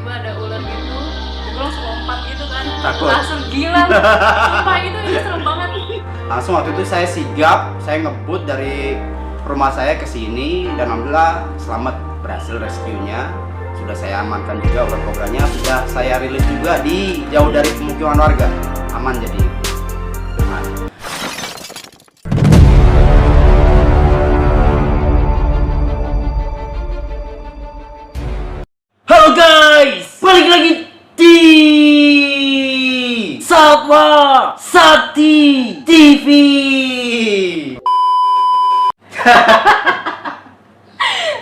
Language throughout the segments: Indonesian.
tiba-tiba ada ular gitu, gue langsung lompat gitu kan. Takut? Langsung gila, sumpah itu serem banget. Langsung waktu itu saya sigap, saya ngebut dari rumah saya ke sini dan alhamdulillah selamat, berhasil rescue-nya. Sudah saya amankan juga ular kobranya, sudah saya rilis juga di jauh dari pemukiman warga. Aman jadi. Aman. Halo guys, balik lagi di Satwa Sakti TV.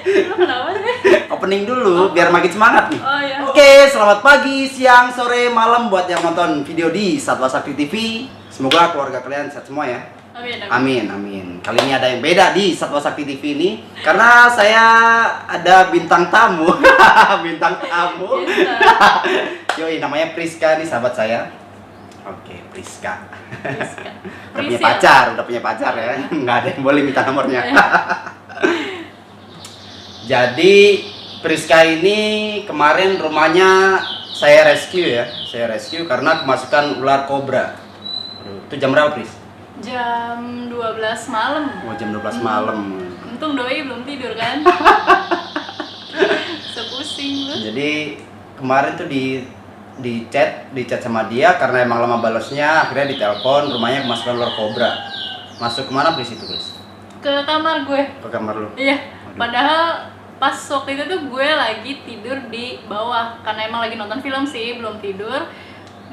Lu kenapa sih? Opening dulu biar makin semangat nih. Oh ya. Oke, selamat pagi, siang, sore, malam buat yang nonton video di Satwa Sakti TV. Semoga keluarga kalian sehat semua ya. Amin. Amin. Kali ini ada yang beda di Satwa Sakti TV ini karena saya ada bintang tamu. Bintang tamu. Yoi, namanya Priska nih, sahabat saya. Oke, Priska. Udah punya pacar ya. Nggak ada yang boleh minta nomornya. Jadi Priska ini kemarin rumahnya saya rescue ya. Saya rescue karena kemasukan ular kobra. Itu jam berapa, Pris? Jam 12 malam. Oh, jam 12 malam. Untung doi belum tidur kan. Sepusing lu. Jadi kemarin tuh di chat sama dia karena emang lama balasnya, akhirnya ditelepon rumahnya kemasukan ular kobra. Masuk kemana, Pris, itu, Pris? Ke kamar gue. Ke kamar lu. Iya. Padahal pas waktu itu tuh gue lagi tidur di bawah karena emang lagi nonton film sih, belum tidur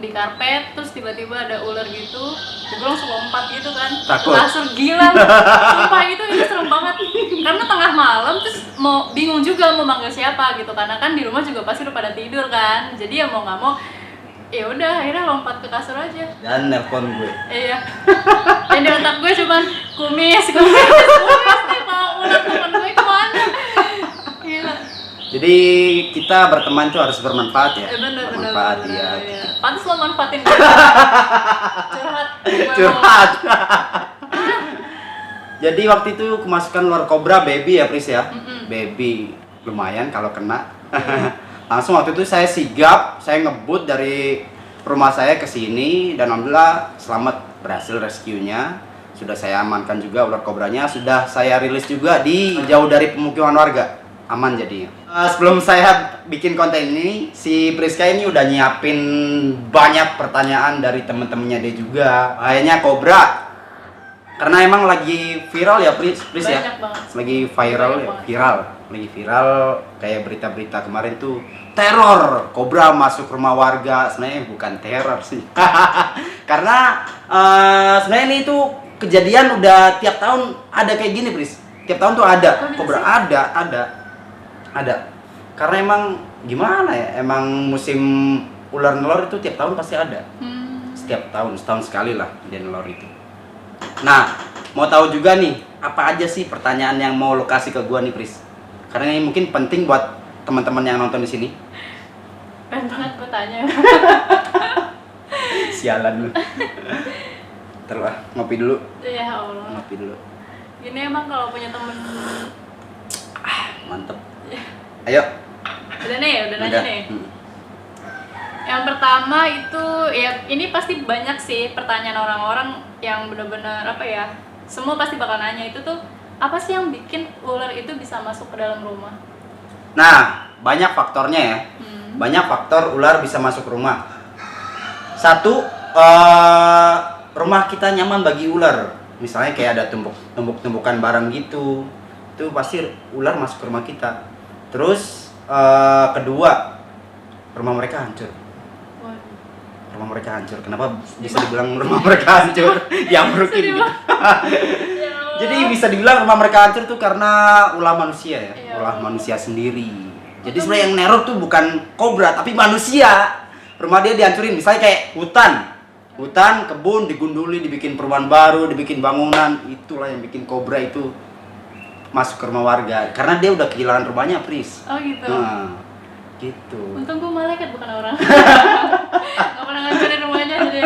di karpet, terus tiba-tiba ada ular gitu, gue langsung lompat gitu kan. Takut? Langsung gila, sumpah itu serem banget karena tengah malam, terus mau bingung juga mau manggil siapa gitu karena kan di rumah juga pasti udah pada tidur kan, jadi ya mau nggak mau ya udah akhirnya lompat ke kasur aja Dan nelpon gue. iya. Dan di otak gue cuman kumis nih, mau ular temen gue kemana. Gila. Jadi kita berteman tuh harus bermanfaat ya. Bener. Ya. Pantes lo manfaatin gue. Curhat. Jadi waktu itu kemasukan ular kobra baby ya, Pris ya. Baby lumayan kalau kena. Langsung waktu itu saya sigap, saya ngebut dari rumah saya ke sini dan alhamdulillah selamat, berhasil rescue-nya. Sudah saya amankan juga ular kobranya, sudah saya rilis juga di jauh dari pemukiman warga. Aman jadinya. Sebelum saya bikin konten ini, si Priska ini udah nyiapin banyak pertanyaan dari temen-temennya dia juga. Bahayanya kobra. Karena emang lagi viral ya, Pris ya. Banyak banget. Lagi lagi viral kayak berita-berita kemarin tuh teror kobra masuk rumah warga. Sebenarnya bukan teror sih. Karena sebenarnya ini tuh kejadian udah tiap tahun ada kayak gini, Pris. Tiap tahun tuh ada kobra, ada. Karena emang gimana ya? Emang musim ular nelor itu tiap tahun pasti ada. Setiap tahun, setahun sekali lah dia nelor itu. Nah, mau tahu juga nih, apa aja sih pertanyaan yang mau lo kasih ke gua nih, Pris? Karena ini mungkin penting buat teman-teman yang nonton di sini. Pengen banget gue tanya. Sialan lu. Terus ngopi dulu. Ya Allah. Ngopi dulu. Gini emang kalau punya temen. Mantep. Ayo. Udah nanya nih. Yang pertama itu ya ini pasti banyak sih pertanyaan orang-orang yang benar-benar apa ya, semua pasti bakal nanya itu tuh apa sih yang bikin ular itu bisa masuk ke dalam rumah? Nah, banyak faktornya ya. Banyak faktor ular bisa masuk rumah. Satu, rumah kita nyaman bagi ular. Misalnya kayak ada tumpuk-tumpukan barang gitu, itu pasti ular masuk ke rumah kita. Terus kedua, rumah mereka hancur. Rumah mereka hancur. Kenapa bisa dibilang rumah mereka hancur? Diambrukin gitu. Jadi bisa dibilang rumah mereka hancur tuh karena ulah manusia ya. Ulah manusia sendiri. Jadi sebenarnya yang neror tuh bukan kobra tapi manusia. Rumah dia dihancurin. Misalnya kayak hutan, kebun digunduli, dibikin perumahan baru, dibikin bangunan. Itulah yang bikin kobra itu masuk ke rumah warga. Karena dia udah kehilangan rumahnya, Pris. Oh gitu. Nah, gitu. Untung gue malaikat bukan orang. Gak pernah ngancurin rumahnya, jadi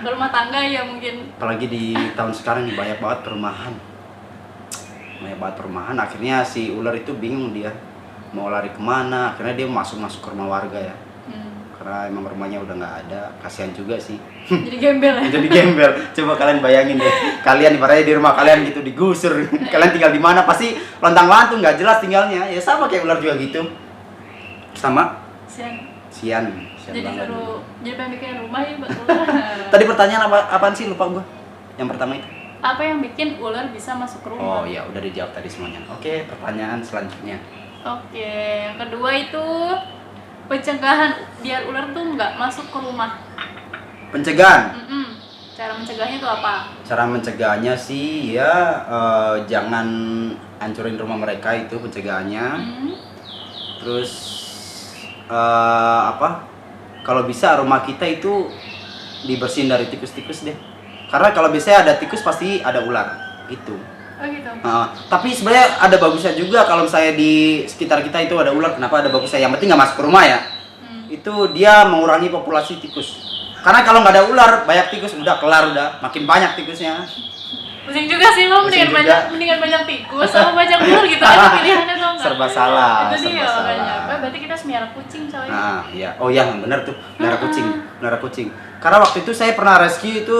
rumah tangga ya mungkin. Apalagi di tahun sekarang banyak banget perumahan. Akhirnya si ular itu bingung dia mau lari kemana, akhirnya dia masuk ke rumah warga ya. Hmm. Karena emang rumahnya udah nggak ada, kasihan juga sih. Jadi gembel ya. Jadi gembel. Coba kalian bayangin deh, kalian ibaratnya di rumah kalian gitu digusur. Kalian tinggal di mana? Pasti lontang-lantung, nggak jelas tinggalnya. Ya sama kayak ular juga gitu. Sama Sian. sian Jadi banget. suruh jadi pengen bikin rumah ya buat ular. Tadi pertanyaan apaan sih, lupa gua. Yang pertama itu. Apa yang bikin ular bisa masuk ke rumah? Oh iya, udah dijawab tadi semuanya. Oke, pertanyaan selanjutnya. Oke, yang kedua itu pencegahan biar ular tuh nggak masuk ke rumah. Pencegahan. Mm-mm. Cara mencegahnya itu apa? Cara mencegahnya sih ya jangan hancurin rumah mereka, itu pencegahannya. Hmm. Terus apa? Kalau bisa rumah kita itu dibersihin dari tikus-tikus deh. Karena kalau biasanya ada tikus pasti ada ular gitu. Oh gitu. Tapi sebenarnya ada bagusnya juga kalau misalnya di sekitar kita itu ada ular. Kenapa ada bagusnya? Yang penting nggak masuk ke rumah ya. Itu dia mengurangi populasi tikus. Karena kalau nggak ada ular, banyak tikus udah kelar udah, makin banyak tikusnya. Pusing juga sih, mau Pusing mendingan banyak tikus sama banyak ular gitu aja pilihannya tuh enggak. Serba salah. Itu dia serba makanya. salah. Oh, berarti kita harus melihara kucing coy. Iya. Oh iya, benar tuh. Melihara kucing. Karena waktu itu saya pernah rescue itu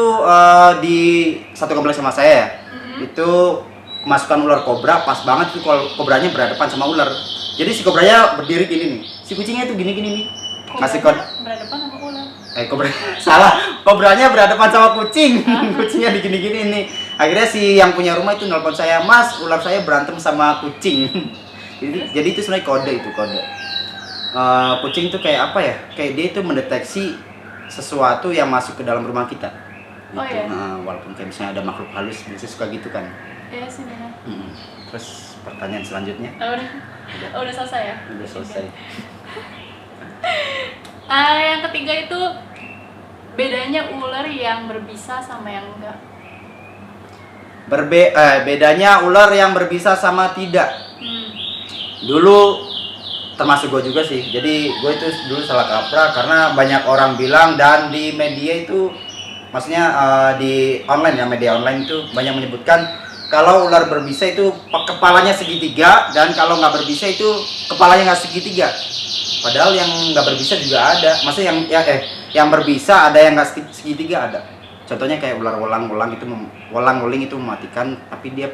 di satu kompleks sama saya ya. Itu kemasukan ular kobra, pas banget tuh kalau kobranya berhadapan sama ular. Jadi si kobranya berdiri gini nih. Si kucingnya tuh gini-gini nih. Ngasih kode. Berhadapan sama ular. Kobra salah. Kobranya berhadapan sama kucing. Kucingnya digini-gini nih. Akhirnya si yang punya rumah itu nelpon saya, "Mas, ular saya berantem sama kucing." jadi itu sebenarnya kode. Kucing itu kayak apa ya? Kayak dia itu mendeteksi sesuatu yang masuk ke dalam rumah kita. Gitu. Oh, iya? Walaupun kayak misalnya ada makhluk halus, biasanya suka gitu kan. Iya sih benar. Terus pertanyaan selanjutnya. Udah selesai ya? Udah selesai. Yang ketiga itu bedanya ular yang berbisa sama yang enggak. Bedanya ular yang berbisa sama tidak. Dulu termasuk gue juga sih. Jadi gue itu dulu salah kaprah karena banyak orang bilang, dan di media itu maksudnya di online ya, media online itu banyak menyebutkan kalau ular berbisa itu kepalanya segitiga, dan kalau nggak berbisa itu kepalanya nggak segitiga. Padahal yang nggak berbisa juga ada. Maksudnya yang berbisa ada yang nggak segitiga ada. Contohnya kayak ular wolang-wolang itu wolang-woling itu mematikan, tapi dia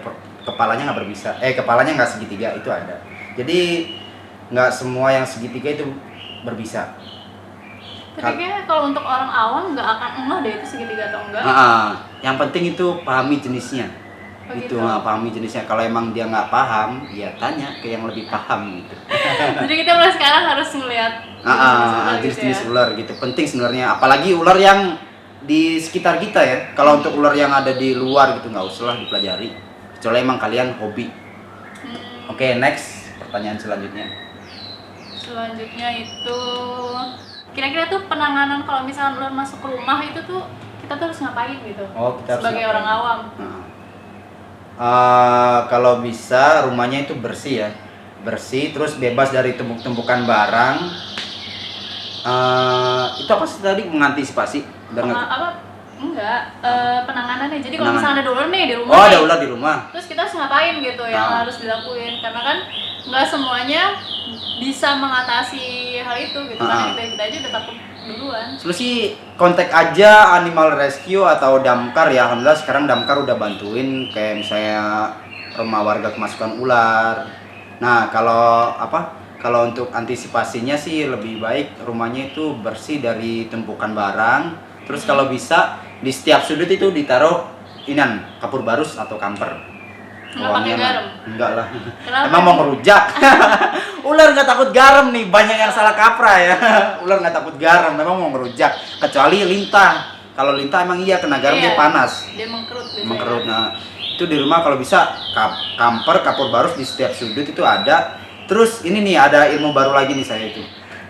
kepalanya nggak berbisa. Kepalanya nggak segitiga itu ada. Jadi nggak semua yang segitiga itu berbisa. Tapi kayaknya kalau untuk orang awam nggak akan ngeh deh itu segitiga atau enggak. Yang penting itu pahami jenisnya. Oh, itu gitu. pahami jenisnya. Kalau emang dia nggak paham, ya tanya ke yang lebih paham gitu. Jadi kita mulai sekarang harus ngelihat jenis-jenis ular gitu. Penting sebenarnya. Apalagi ular yang di sekitar kita ya. Kalau untuk ular yang ada di luar gitu nggak usah lah dipelajari. Kecuali emang kalian hobi. Oke, next pertanyaan selanjutnya. Selanjutnya itu kira-kira tuh penanganan kalau misalnya ular masuk ke rumah itu tuh kita tuh harus ngapain gitu? Kita harus sebagai ngapain? orang awam. Kalau bisa rumahnya itu bersih ya, bersih, terus bebas dari tumpuk-tumpukan barang. Itu apa sih tadi, mengantisipasi? Penanganannya. Jadi kalau misalnya ada ular nih di rumah. Oh, ada ular di rumah. Terus kita harus ngapain gitu yang harus dilakuin? Karena kan nggak semuanya bisa mengatasi hal itu gitu. Karena kita aja udah takut duluan. Solusi kontak aja Animal Rescue atau damkar ya. Alhamdulillah sekarang damkar udah bantuin kayak misalnya rumah warga kemasukan ular. Nah, kalau untuk antisipasinya sih lebih baik rumahnya itu bersih dari tumpukan barang. Terus kalau bisa di setiap sudut itu ditaruh kapur barus atau kamper. Nggak pakai garam? Enggak lah. Kenapa? Emang mau ngerujak. Ular nggak takut garam nih, banyak yang salah kaprah ya. Ular nggak takut garam, memang mau ngerujak. Kecuali lintah. Kalau lintah emang iya kena garam dia panas. Dia mengkerut. Mengkerut. Nah, itu di rumah kalau bisa kamper, kapur barus di setiap sudut itu ada. Terus ini nih ada ilmu baru lagi nih saya itu.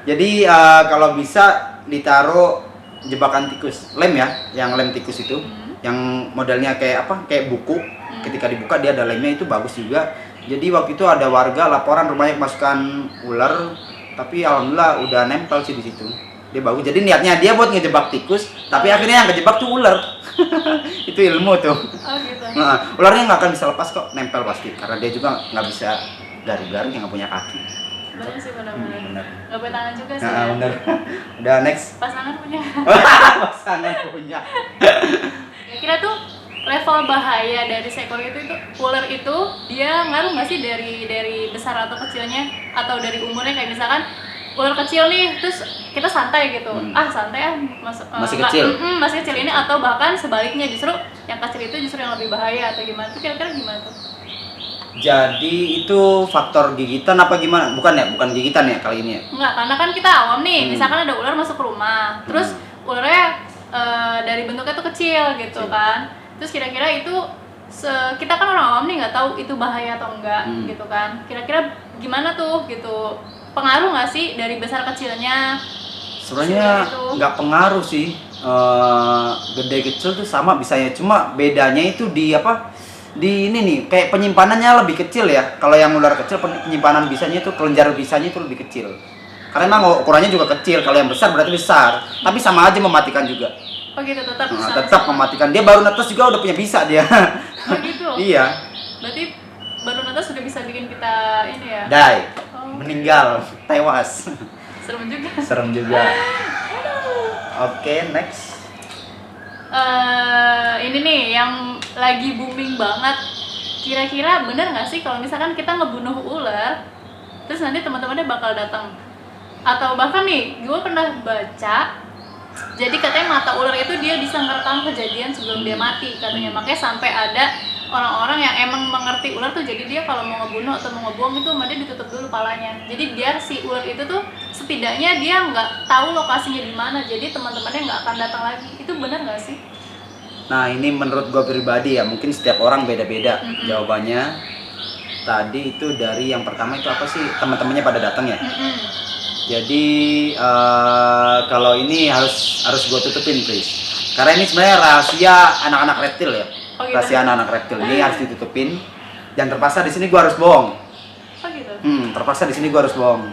Jadi kalau bisa ditaruh jebakan tikus, lem ya, yang lem tikus itu, yang modelnya kayak kayak buku. Ketika dibuka dia ada lemnya, itu bagus juga. Jadi waktu itu ada warga laporan rumahnya kemasukan ular, tapi alhamdulillah udah nempel sih di situ. Dia bagus. Jadi niatnya dia buat ngejebak tikus, tapi akhirnya yang kejebak tuh ular. Itu ilmu tuh. Oh gitu. Nah, ularnya nggak akan bisa lepas kok, nempel pasti, karena dia juga nggak bisa garing-garing, yang nggak punya kaki. Bener sih, bener-bener. Bener. Nggak boleh tangan juga sih. Nah, Ya. bener. Udah next. Pasangan punya. Pasangan punya. Kira tuh level bahaya dari seekor itu ular itu dia ngaruh nggak sih dari besar atau kecilnya atau dari umurnya, kayak misalkan ular kecil nih terus kita santai gitu, santai Masih kecil. masih kecil ini, atau bahkan sebaliknya justru yang kecil itu justru yang lebih bahaya atau gimana tuh, kira-kira gimana tuh? Jadi itu faktor gigitan apa gimana? Bukan ya, bukan gigitan ya kali ini ya? Enggak, karena kan kita awam nih, misalkan ada ular masuk ke rumah, terus ularnya dari bentuknya tuh kecil gitu kan, terus kira-kira itu kita kan orang awam nih nggak tahu itu bahaya atau enggak gitu kan, kira-kira gimana tuh gitu, pengaruh nggak sih dari besar kecilnya? Sebenarnya nggak pengaruh sih, gede kecil tuh sama bisanya, cuma bedanya itu di apa? Di ini nih, kayak penyimpanannya lebih kecil ya. Kalau yang ular kecil penyimpanan bisanya itu, kelenjar bisanya itu lebih kecil. Karena emang ukurannya juga kecil. Kalau yang besar berarti besar, tapi sama aja mematikan juga. Oh gitu, tetap Nah, tetap mematikan. Dia baru netes juga udah punya bisa dia. Oh gitu. Iya. Berarti baru netes sudah bisa bikin kita ini ya. Die. Oh. Meninggal, tewas. Serem juga. Serem juga. Oke, next. Ini nih yang lagi booming banget. Kira-kira bener nggak sih kalau misalkan kita ngebunuh ular, terus nanti teman-temannya bakal datang? Atau bahkan nih, gue pernah baca, jadi katanya mata ular itu dia bisa ngerekam kejadian sebelum dia mati katanya. Makanya sampai ada orang-orang yang emang mengerti ular tuh, jadi dia kalau mau ngebunuh atau mau ngebuang itu dia ditutup dulu palanya. Jadi biar si ular itu tuh setidaknya dia nggak tahu lokasinya di mana, jadi teman-temannya nggak akan datang lagi. Itu benar nggak sih? Nah, ini menurut gue pribadi ya, mungkin setiap orang beda-beda jawabannya. Tadi itu dari yang pertama itu apa sih, teman-temannya pada datang ya. Jadi kalau ini harus gue tutupin please, karena ini sebenarnya rahasia anak-anak reptil ya. Oh, gitu. Rahasia anak-anak reptil ini harus ditutupin, dan terpaksa di sini gue harus bohong. Oh gitu. Terpaksa di sini gue harus bohong.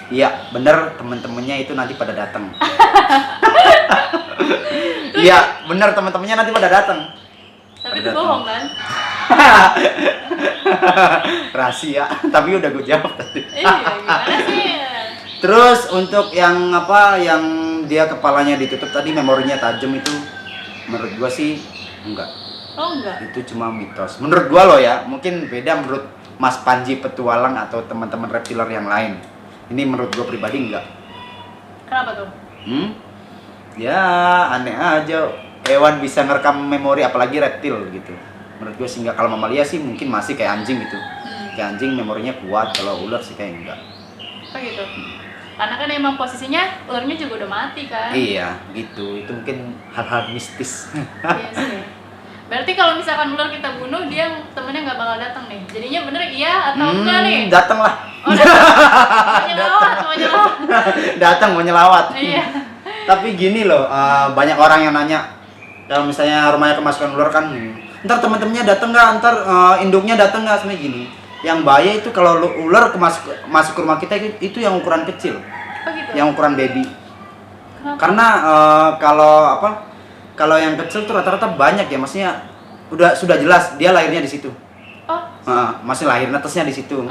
Iya, bener, temen-temennya itu nanti pada datang. Iya, bener, temen-temennya nanti pada datang. Tapi itu bohong kan? Rahasia, tapi udah gue jawab tadi. Iya, gimana sih? Terus untuk yang apa, yang dia kepalanya ditutup tadi, memorinya tajam itu, menurut gue sih enggak. Oh enggak. Itu cuma mitos. Menurut gue loh ya, mungkin beda menurut Mas Panji Petualang atau teman-teman reptiler yang lain. Ini menurut gue pribadi enggak. Kenapa tuh? Ya aneh aja, hewan bisa ngerekam memori apalagi reptil gitu. Menurut gue sih enggak. Kalau mamalia sih mungkin masih kayak anjing gitu. Kayak anjing memorinya kuat, kalau ular sih kayak enggak. Oh gitu. Karena kan emang posisinya ularnya juga udah mati kan? Iya gitu, itu mungkin hal-hal mistis. Iya sih. Berarti kalau misalkan ular kita bunuh, dia temennya nggak bakal datang nih. Jadinya bener iya atau enggak nih? Datang lah. Oh, mau nyelawat. Datang mau nyelawat. Iya. Tapi gini loh, banyak orang yang nanya, kalau misalnya rumahnya kemasukan ular kan, ntar teman-temannya datang nggak, ntar induknya datang nggak, sebenarnya gini. Yang bahaya itu kalau ular masuk ke rumah kita itu yang ukuran kecil, Oh gitu. yang ukuran baby. Kenapa? Karena kalau yang kecil tuh rata-rata banyak ya, maksudnya sudah jelas dia lahirnya di situ. Oh. Masih lahir netesnya di situ.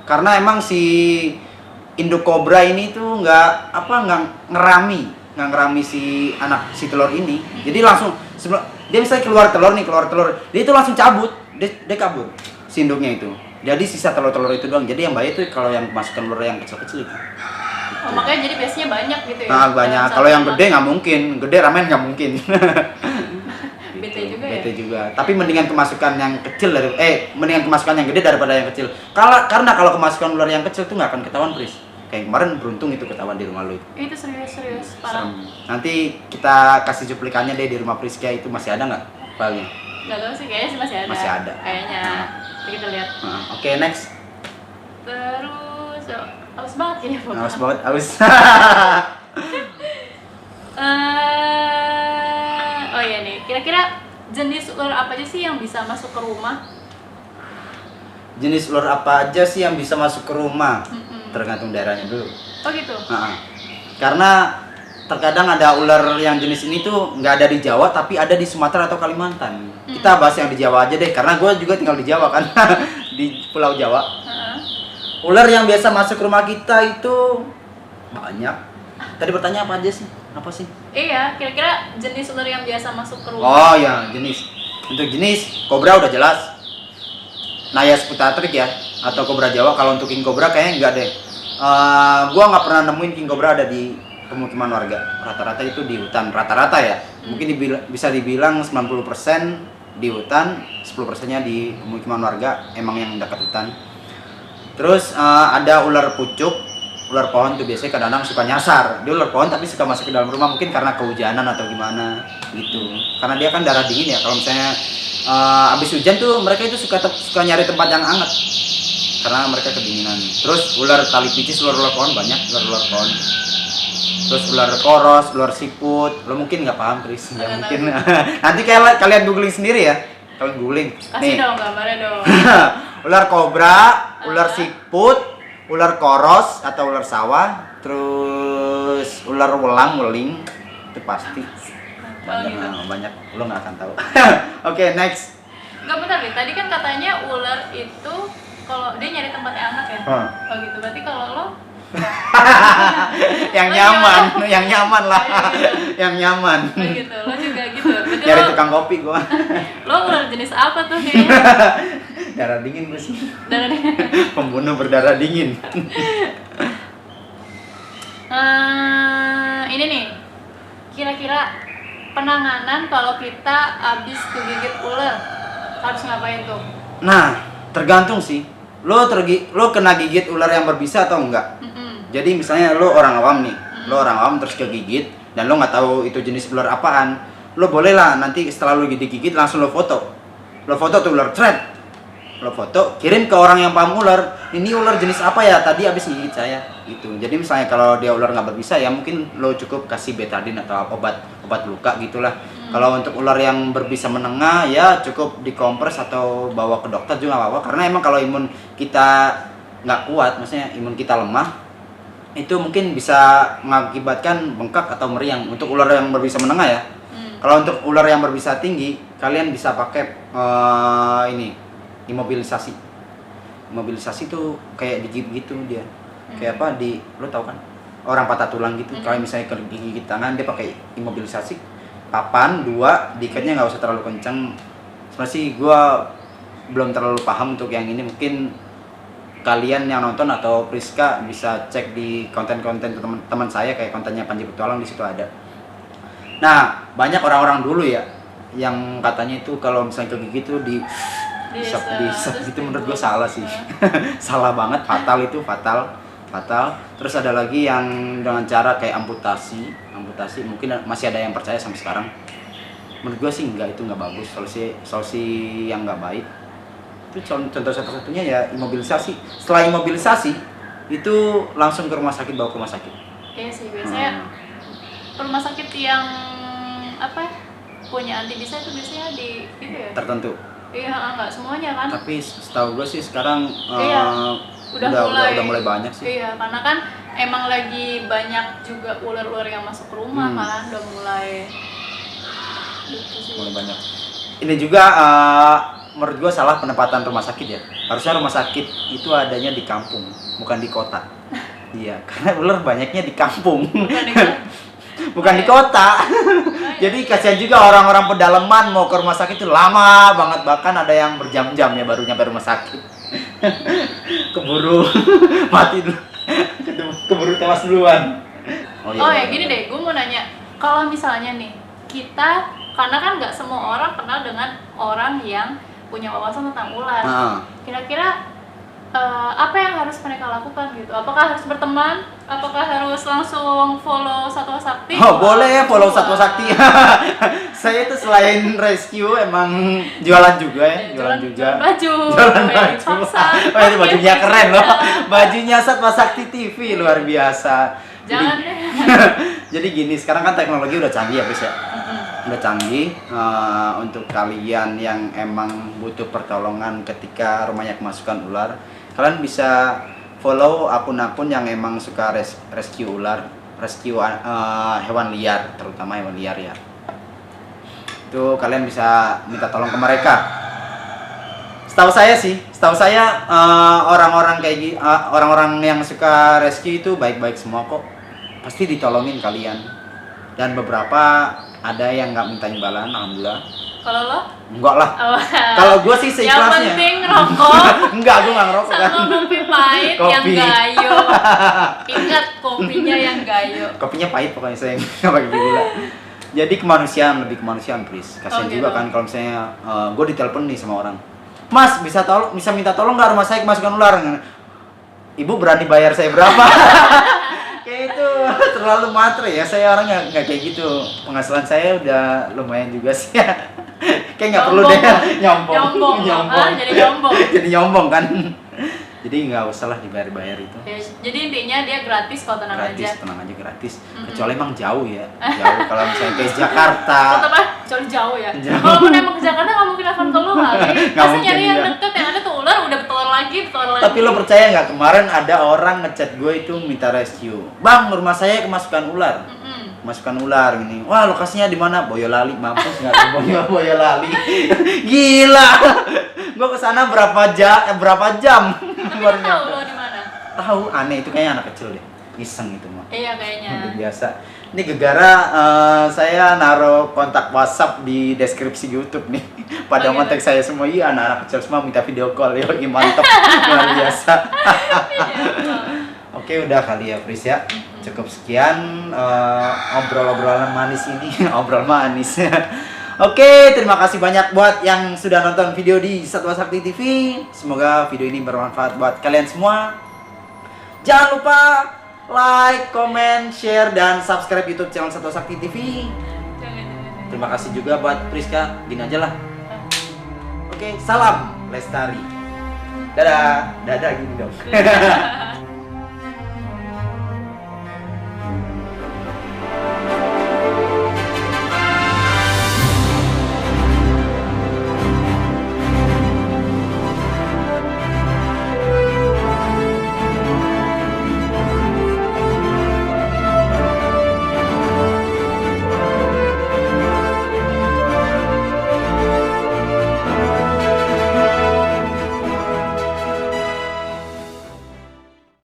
Karena emang si induk kobra ini tuh nggak ngerami si telur ini. Jadi langsung dia misalnya keluar telur, dia itu langsung cabut, dia kabur si induknya itu. Jadi sisa telur-telur itu doang. Jadi yang bahaya itu kalau yang masukkan ular yang kecil-kecil itu. Oh, makanya jadi biasanya banyak gitu ya? Nah, banyak. Kalau yang gede nggak mungkin. Gede ramen nggak mungkin. Bete juga ya? Bete juga. Tapi mendingan kemasukan yang kecil mendingan kemasukan yang gede daripada yang kecil. Karena kalau kemasukan ular yang kecil tuh nggak akan ketahuan, Pris. Kayak kemarin beruntung itu ketahuan di rumah lu. Itu serius parah. Nanti kita kasih cuplikannya deh di rumah Prisca, itu masih ada nggak filenya? Nggak tahu sih, kayaknya sih masih ada. Masih ada. Kayaknya. Nanti kita lihat. Oke, next. Terus, aus banget ya pokoknya. Aus banget, aus. Oh iya nih, kira-kira jenis ular apa aja sih yang bisa masuk ke rumah? Jenis ular apa aja sih yang bisa masuk ke rumah? Tergantung daerahnya dulu. Oh gitu? Karena terkadang ada ular yang jenis ini tuh nggak ada di Jawa tapi ada di Sumatera atau Kalimantan. Kita bahas yang di Jawa aja deh, karena gue juga tinggal di Jawa kan. Di Pulau Jawa. Ular yang biasa masuk rumah kita itu banyak. Tadi bertanya apa aja sih? Apa sih? Iya, kira-kira jenis ular yang biasa masuk ke rumah. Oh ya, jenis. Untuk jenis kobra udah jelas. Naias putarik ya, atau kobra Jawa. Kalau untuk king cobra kayaknya enggak deh. Gua nggak pernah nemuin king cobra ada di pemukiman warga. Rata-rata itu di hutan. Rata-rata ya. Mungkin bisa dibilang 90% di hutan, 10%-nya di pemukiman warga. Emang yang dekat hutan. Terus ada ular pucuk, ular pohon tuh biasanya kadang-kadang suka nyasar. Dia ular pohon tapi suka masuk ke dalam rumah mungkin karena kehujanan atau gimana gitu. Karena dia kan darah dingin ya. Kalau misalnya habis hujan tuh mereka itu suka nyari tempat yang hangat karena mereka kedinginan. Terus ular tali picis, ular pohon banyak, ular pohon. Terus ular koros, ular siput. Lo mungkin nggak paham, Chris. Ya mungkin. Nanti kalian googling sendiri ya. Kalian googling. Kasih dong gambarnya dong. Ular kobra, ular siput, ular koros atau ular sawah, terus ular weling itu pasti banyak, lo nggak akan tahu. Oke, next. Nggak, bentar deh, tadi kan katanya ular itu kalau dia nyari tempat yang hangat ya. Oh gitu, berarti kalau lo yang nyaman lah. Yang nyaman. Oh gitu, lo juga gitu. Berarti Nyari tukang kopi gua. Lo ular jenis apa tuh kayaknya? Darah dingin gue sih. Darah dingin. Pembunuh berdarah dingin. Ini nih, kira-kira penanganan kalau kita habis kegigit ular harus ngapain tuh? Nah, tergantung sih. Lo kena gigit ular yang berbisa atau enggak? Jadi misalnya lo orang awam nih, lo orang awam terus kegigit dan lo nggak tahu itu jenis ular apaan, lo boleh lah nanti setelah lo digigit langsung lo foto tuh ular thread. Lo foto, kirim ke orang yang paham ular. Ini ular jenis apa ya? Tadi habis gigit saya. Gitu. Jadi misalnya kalau dia ular nggak berbisa ya mungkin lo cukup kasih betadine atau obat luka gitulah. Kalau untuk ular yang berbisa menengah ya cukup dikompres atau bawa ke dokter juga nggak apa-apa. Karena emang kalau imun kita nggak kuat, maksudnya imun kita lemah, itu mungkin bisa mengakibatkan bengkak atau meriang. Untuk ular yang berbisa menengah ya. Kalau untuk ular yang berbisa tinggi, kalian bisa pakai imobilisasi. Imobilisasi tuh kayak digigit gitu dia. Kayak apa lo tau kan? Orang patah tulang gitu. Kalau misalnya digigit tangan dia pakai imobilisasi. Papan 2, diikatnya nggak usah terlalu kencang. Sebenarnya sih gue belum terlalu paham untuk yang ini. Mungkin kalian yang nonton atau Priska bisa cek di konten-konten teman saya kayak kontennya Panji Petualang, di situ ada. Nah, banyak orang-orang dulu ya yang katanya itu kalau misalnya kegigit tuh di gitu. Menurut gue salah sih. Salah banget, fatal. Terus ada lagi yang dengan cara kayak amputasi mungkin masih ada yang percaya sampai sekarang. Menurut gue sih enggak, itu nggak bagus, solusi yang nggak baik. Itu contoh satu-satunya ya imobilisasi. Setelah imobilisasi itu langsung ke rumah sakit, bawa ke rumah sakit. Iya sih, biasanya rumah sakit yang punya anti bisa itu biasanya di gitu ya. Tertentu. Iya, enggak semuanya kan. Tapi setahu gue sih sekarang udah mulai banyak sih. Iya, karena kan emang lagi banyak juga ular-ular yang masuk ke rumah kan, udah mulai gitu sih. Mulai banyak. Ini juga menurut gue salah penempatan rumah sakit ya. Harusnya rumah sakit itu adanya di kampung, bukan di kota. Iya, karena ular banyaknya di kampung. Bukan di kota. Jadi kasihan juga orang-orang pedalaman mau ke rumah sakit itu lama banget, bahkan ada yang berjam-jam ya baru nyampe rumah sakit. Keburu mati dulu. Keburu tewas duluan. Ya gini deh, gue mau nanya, kalau misalnya nih kita, karena kan nggak semua orang kenal dengan orang yang punya wawasan tentang ular. Kira-kira apa yang harus mereka lakukan gitu? Apakah harus berteman? Apakah harus langsung follow Satwa Sakti? Oh, boleh ya follow Satwa Sakti. Saya itu selain rescue emang jualan juga ya, jualan baju. Oh, ini bajunya keren loh. Bajunya Satwa Sakti TV luar biasa. Jangan deh. Jadi gini, sekarang kan teknologi udah canggih ya, Bis ya. Udah canggih. Untuk kalian yang emang butuh pertolongan ketika rumahnya kemasukan ular, kalian bisa follow akun-akun yang emang suka rescue ular, rescue hewan liar, terutama hewan liar ya. Itu kalian bisa minta tolong ke mereka. Setahu saya orang-orang kayak orang-orang yang suka rescue itu baik-baik semua kok. Pasti ditolongin kalian. Dan beberapa ada yang nggak minta imbalan, alhamdulillah. Kalau lo? Enggak lah. Oh. Kalau gue sih seikhlasnya. Yang penting rokok. Enggak, gue nggak ngerokok kan. Sama kopi pahit yang Kopi. gayo. Ingat kopinya yang gayo. Kopinya pahit pokoknya, saya nggak pakai gula. Jadi kemanusiaan, lebih kemanusiaan, please. Kasian Oh, juga gitu. kan kalau misalnya gue ditelepon nih sama orang. Mas, bisa minta tolong nggak rumah saya kemasukan ular? Ibu berani bayar saya berapa? Kayak itu terlalu matre ya. Saya orang nggak kayak gitu. Penghasilan saya udah lumayan juga sih. Kayak nggak perlu deh nyombong. Jadi nyombong. Jadi nyombong kan. Jadi nggak usah lah dibayar itu. Ya, jadi intinya dia gratis kalau tenang Gratis, aja. tenang aja gratis. Kecuali emang jauh ya. Jauh kalau misalnya ke Jakarta. Kok apa? Jauh ya. Jauh. Walaupun emang ke Jakarta nggak mungkin akan keluar kali. Nggak Masa mungkin, nyari yang iya. deket, yang ada tuh ular udah betul lagi. Tapi lo percaya nggak, kemarin ada orang ngechat gue itu minta rescue. Bang, rumah saya kemasukan ular. Kemasukan ular gini. Wah, lokasinya di mana? Boyolali. Mampus nggak tuh Boyolali. Gila. Gue kesana berapa jam? Tapi Baru lo tahu nyampe. lo di mana? Tahu, aneh itu kayaknya anak kecil deh. Iseng itu mah. Iya kayaknya. Udah biasa. Ini gegara saya naruh kontak WhatsApp di deskripsi YouTube nih. Pada Oh, gitu. kontak saya semua, iya anak-anak kecil semua minta video call ya, mantap. Luar biasa. Oke, udah kali ya, Pris ya. Cukup sekian obrol-obrolan manis ini, obrol manis. Oke, terima kasih banyak buat yang sudah nonton video di Satwa Sakti TV. Semoga video ini bermanfaat buat kalian semua. Jangan lupa like, comment, share, dan subscribe YouTube channel Satwa Sakti TV. Jangan. Terima kasih juga buat Priska. Gini aja lah. Oke, salam Lestari. Dadah, dadah gini dong.